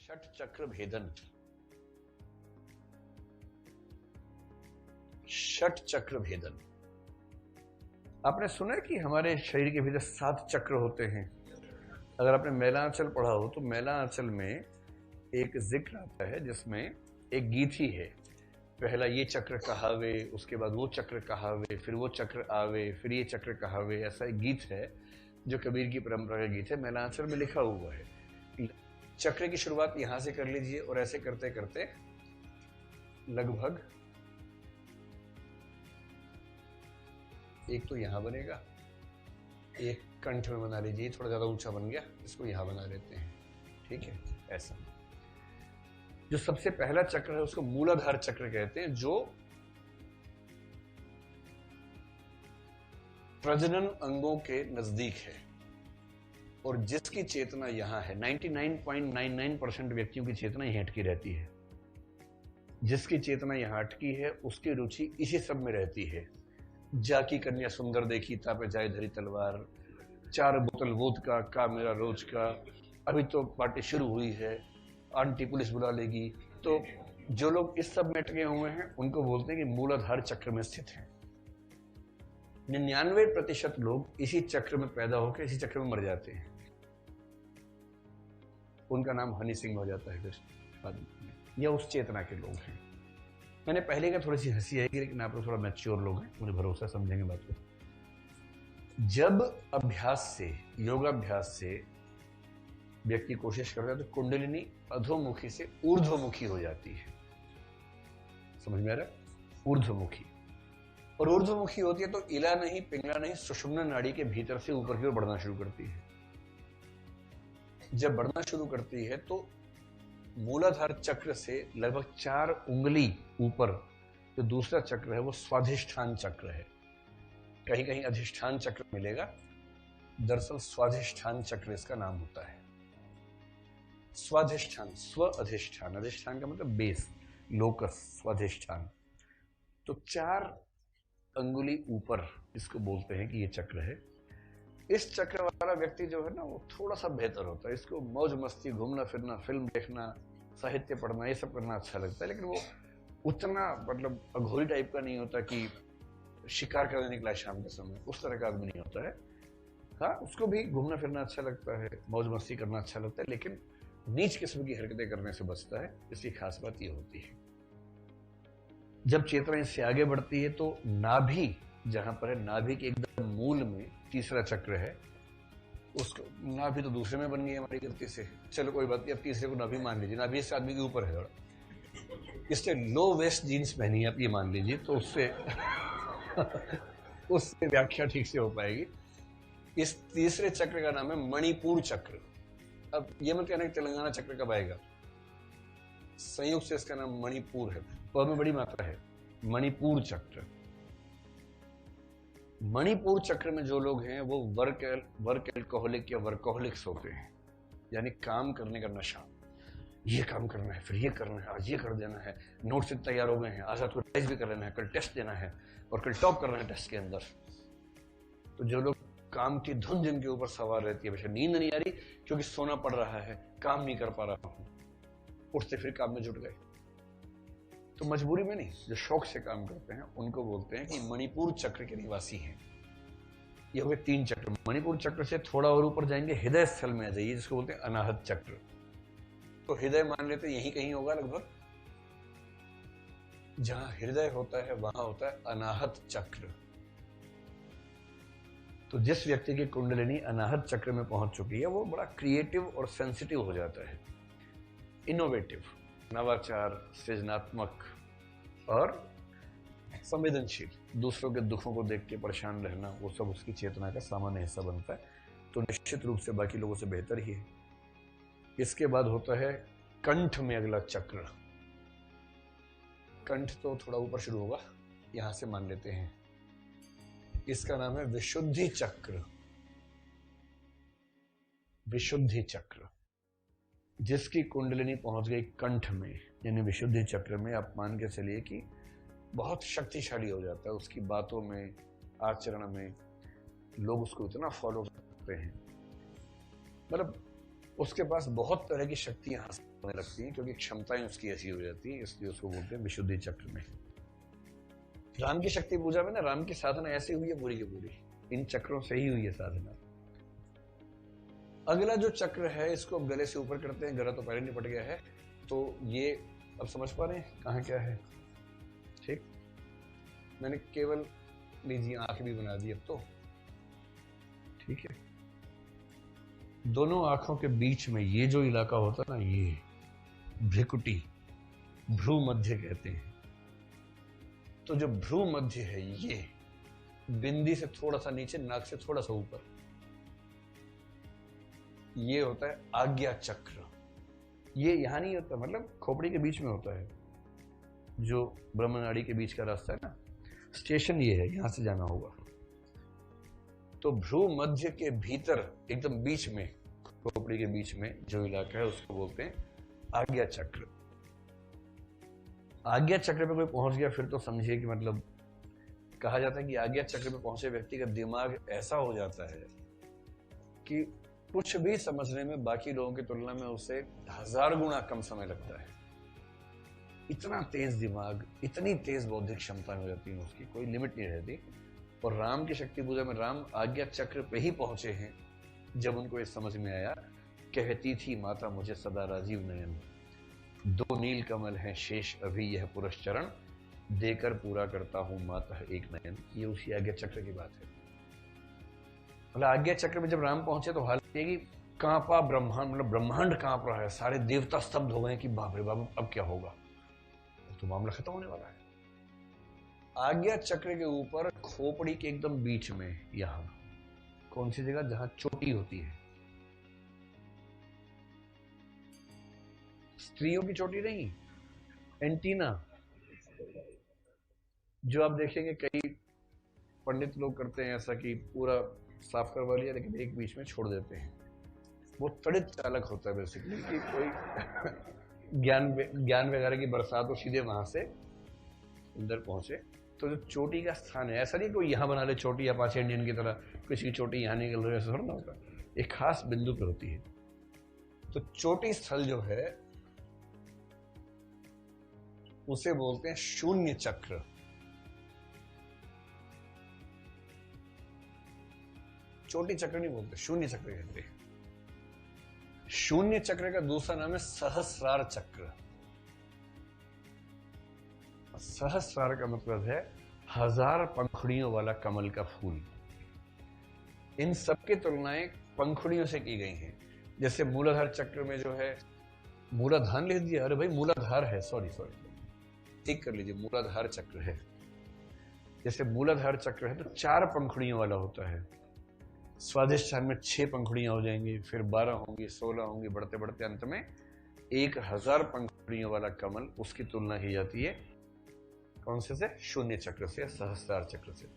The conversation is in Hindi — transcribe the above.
षट चक्र भेदन। षट चक्र भेदन आपने सुना है कि हमारे शरीर के भीतर 7 चक्र होते हैं। अगर आपने मैलांचल पढ़ा हो तो मैलांचल में एक जिक्र आता है जिसमें एक गीत ही है। पहला ये चक्र कहावे, उसके बाद वो चक्र कहावे, फिर वो चक्र आवे, फिर ये चक्र कहावे। ऐसा एक गीत है जो कबीर की परंपरा का गीत है, मैलांचल में लिखा हुआ है। चक्र की शुरुआत यहां से कर लीजिए और ऐसे करते करते लगभग एक तो यहां बनेगा, एक कंठ में बना लीजिए, थोड़ा ज्यादा ऊंचा बन गया, इसको यहां बना लेते हैं। ठीक है, ऐसा। जो सबसे पहला चक्र है उसको मूलाधार चक्र कहते हैं, जो प्रजनन अंगों के नजदीक है और जिसकी चेतना यहां है। 99.99% व्यक्तियों की चेतना यहां अटकी रहती है। जिसकी चेतना यहां अटकी है उसकी रुचि इसी सब में रहती है। जाकी कन्या सुंदर देखी तापे जाए धरी तलवार, 4 बोतल वोदका का मेरा रोज का, अभी तो पार्टी शुरू हुई है, आंटी पुलिस बुला लेगी। तो जो लोग इस सब में अटके हुए हैं उनको बोलते हैं कि मूलाधार चक्र में स्थित हैं। 99% लोग इसी चक्र में पैदा होकर इसी चक्र में मर जाते हैं। उनका नाम हनी सिंह हो जाता है फिर, या उस चेतना के लोग हैं। मैंने पहले का थोड़ी सी हंसी आएगी, लेकिन आप लोग थोड़ा मैच्योर लोग हैं, मुझे भरोसा, समझेंगे बात को। जब अभ्यास से, योगाभ्यास से व्यक्ति कोशिश करता है तो कुंडलिनी अधोमुखी से ऊर्ध्वमुखी हो जाती है। समझ में आ रहा है? ऊर्ध्वमुखी। और ऊर्ध्वमुखी होती है तो इला नहीं, पिंगला नहीं, सुषुम्ना नाड़ी के भीतर से ऊपर की ओर बढ़ना शुरू करती है। जब बढ़ना शुरू करती है तो मूलाधार चक्र से लगभग 4 उंगली ऊपर जो दूसरा चक्र है वो स्वाधिष्ठान चक्र है। कहीं कहीं अधिष्ठान चक्र मिलेगा, दरअसल स्वाधिष्ठान चक्र इसका नाम होता है। स्वाधिष्ठान, स्व अधिष्ठान, अधिष्ठान का मतलब बेस, लोकस, स्वाधिष्ठान। तो 4 अंगुली ऊपर इसको बोलते हैं कि ये चक्र है। इस चक्र वाला व्यक्ति जो है ना वो थोड़ा सा बेहतर होता है। इसको मौज मस्ती, घूमना फिरना, फिल्म देखना, साहित्य पढ़ना, ये सब करना अच्छा लगता है। लेकिन वो उतना मतलब अघोरी टाइप का नहीं होता कि शिकार करने निकला शाम के समय, उस तरह का आदमी नहीं होता है। हाँ, उसको भी घूमना फिरना अच्छा लगता है, मौज मस्ती करना अच्छा लगता है, लेकिन नीच किस्म की हरकतें करने से बचता है। इसकी खास बात ये होती है। जब चेतना इससे आगे बढ़ती है तो नाभि जहां पर है, नाभि के एकदम मूल में तीसरा चक्र है। उसको नाभि तो दूसरे में बन गई हमारी गलती से, चलो कोई बात नहीं, अब तीसरे को नाभि मान लीजिए। नाभि इस आदमी के ऊपर है थोड़ा, इससे लो वेस्ट जीन्स पहनी है आप, ये मान लीजिए, तो उससे उससे व्याख्या ठीक से हो पाएगी। इस तीसरे चक्र का नाम है मणिपुर चक्र। अब ये मत कहना कि तेलंगाना चक्र कब आएगा, संयोग से इसका नाम मणिपुर है, प में बड़ी मात्रा है, मणिपुर चक्र। मणिपुर चक्र में जो लोग हैं वो वर्क एल्कोहलिक या वर्कोहलिक्स होते हैं, यानी काम करने का नशा। ये काम करना है, फिर ये करना है, आज ये कर देना है, नोट से तैयार हो गए हैं, आज रात को टेस्ट भी कर लेना है, कल टेस्ट देना है और कल टॉप करना है टेस्ट के अंदर। तो जो लोग काम की धुन जिनके ऊपर सवार रहती है, वैसे नींद नहीं आ रही क्योंकि सोना पड़ रहा है, काम नहीं कर पा रहा हूं, उठते फिर काम में जुट गए। तो मजबूरी में नहीं, जो शौक से काम करते हैं उनको बोलते हैं कि मणिपुर चक्र के निवासी हैं। ये हो गए 3 चक्र। मणिपुर चक्र से थोड़ा और ऊपर जाएंगे, हृदय स्थल में आ जाइए, जिसको बोलते हैं अनाहत चक्र। तो हृदय मान लेते यहीं कहीं होगा लगभग। जहां हृदय होता है वहां होता है अनाहत चक्र। तो जिस व्यक्ति की कुंडलिनी अनाहत चक्र में पहुंच चुकी है वो बड़ा क्रिएटिव और सेंसिटिव हो जाता है, इनोवेटिव, नवाचार, सृजनात्मक और संवेदनशील। दूसरों के दुखों को देख के परेशान रहना, वो सब उसकी चेतना का सामान्य हिस्सा बनता है। तो निश्चित रूप से बाकी लोगों से बेहतर ही है। इसके बाद होता है कंठ में अगला चक्र। कंठ तो थोड़ा ऊपर शुरू होगा, यहां से मान लेते हैं। इसका नाम है विशुद्धि चक्र। विशुद्धि चक्र। जिसकी कुंडलिनी पहुंच गई कंठ में, यानी विशुद्धि चक्र में, आप मान के चलिए कि बहुत शक्तिशाली हो जाता है। उसकी बातों में, आचरण में लोग उसको इतना फॉलो करते हैं, मतलब उसके पास बहुत तरह की शक्तियां हासिल होने लगती हैं, क्योंकि क्षमताएं उसकी ऐसी हो जाती हैं, इसलिए उसको बोलते हैं विशुद्धि चक्र में। राम की शक्ति पूजा में ना, राम की साधना ऐसी हुई है पूरी की पूरी, इन चक्रों से ही हुई है साधना। अगला जो चक्र है, इसको गले से ऊपर करते हैं, गला तो पहले निपट गया है, तो ये अब समझ पा रहे हैं कहाँ क्या है। ठीक, मैंने केवल लीजिए आंख भी बना दी अब तो, ठीक है। दोनों आंखों के बीच में ये जो इलाका होता है ना, ये भ्रिकुटी, भ्रू मध्य कहते हैं। तो जो भ्रू मध्य है, ये बिंदी से थोड़ा सा नीचे, नाक से थोड़ा सा ऊपर, ये होता है आज्ञा चक्र। ये यहां नहीं होता, मतलब खोपड़ी के बीच में होता है, जो ब्रह्मनाड़ी के बीच का रास्ता है ना, स्टेशन ये है, यहां से जाना होगा। तो भ्रू मध्य के भीतर एकदम बीच में, खोपड़ी के बीच में जो इलाका है, उसको बोलते हैं आज्ञा चक्र। आज्ञा चक्र पे कोई पहुंच गया फिर तो समझिए कि मतलब, कहा जाता है कि आज्ञा चक्र पे पहुंचे व्यक्ति का दिमाग ऐसा हो जाता है कि कुछ भी समझने में बाकी लोगों की तुलना में उसे 1000 गुना कम समय लगता है। इतना तेज दिमाग, इतनी तेज बौद्धिक क्षमता हो जाती है उसकी, कोई लिमिट नहीं रहती। और राम की शक्ति पूजा में राम आज्ञा चक्र पे ही पहुंचे हैं जब उनको ये समझ में आया, कहती थी माता मुझे सदा राजीव नयन, 2 नील कमल हैं शेष अभी यह पुरुष चरण, देकर पूरा करता हूं माता एक नयन। ये उसी आज्ञा चक्र की बात है। मतलब आज्ञा चक्र में जब राम पहुंचे तो हाल ये कि कांपा ब्रह्मांड, मतलब ब्रह्मांड कांप रहा है, सारे देवता स्तब्ध हो गए कि बाप रे बाप अब क्या होगा, तो मामला खत्म होने वाला है। आज्ञा चक्र के ऊपर खोपड़ी के एकदम बीच में, यहां कौन सी जगह, जहां चोटी होती है, स्त्रियों की चोटी नहीं, एंटीना, जो आप देखेंगे कई पंडित लोग करते हैं ऐसा कि पूरा साफ करवा लिया लेकिन एक बीच में छोड़ देते हैं। वो तड़ित चालक होता है बेसिकली, कि कोई ज्ञान वगैरह की बरसात हो, सीधे वहां से अंदर पहुंचे। तो जो चोटी का स्थान है, ऐसा नहीं कोई यहां बना ले चोटी, अपाचे इंडियन की तरह किसी की चोटी यहां निकल रही है, ऐसा थोड़ा ना होता, एक खास बिंदु पर होती है। तो चोटी स्थल जो है उसे बोलते हैं शून्य चक्र। चोटी चक्र नहीं बोलते, शून्य चक्र कहते हैं। शून्य चक्र का दूसरा नाम है सहस्रार चक्र। सहस्रार का मतलब है 1000 पंखुड़ियों वाला कमल का फूल। इन सबकी तुलनाएं पंखुड़ियों से की गई हैं। जैसे मूलाधार चक्र में जो है, मूलाधार लिख दिया, अरे भाई मूलाधार है, सॉरी ठीक कर लीजिए, मूलाधार चक्र है। जैसे मूलाधार चक्र है तो 4 पंखुड़ियों वाला होता है। स्वादिष्ठान में 6 पंखुड़ियां हो जाएंगी, फिर 12 होंगी, 16 होंगी, बढ़ते बढ़ते अंत में 1000 पंखुड़ियों वाला कमल, उसकी तुलना की जाती है कौन से शून्य चक्र से, सहस्रार चक्र से।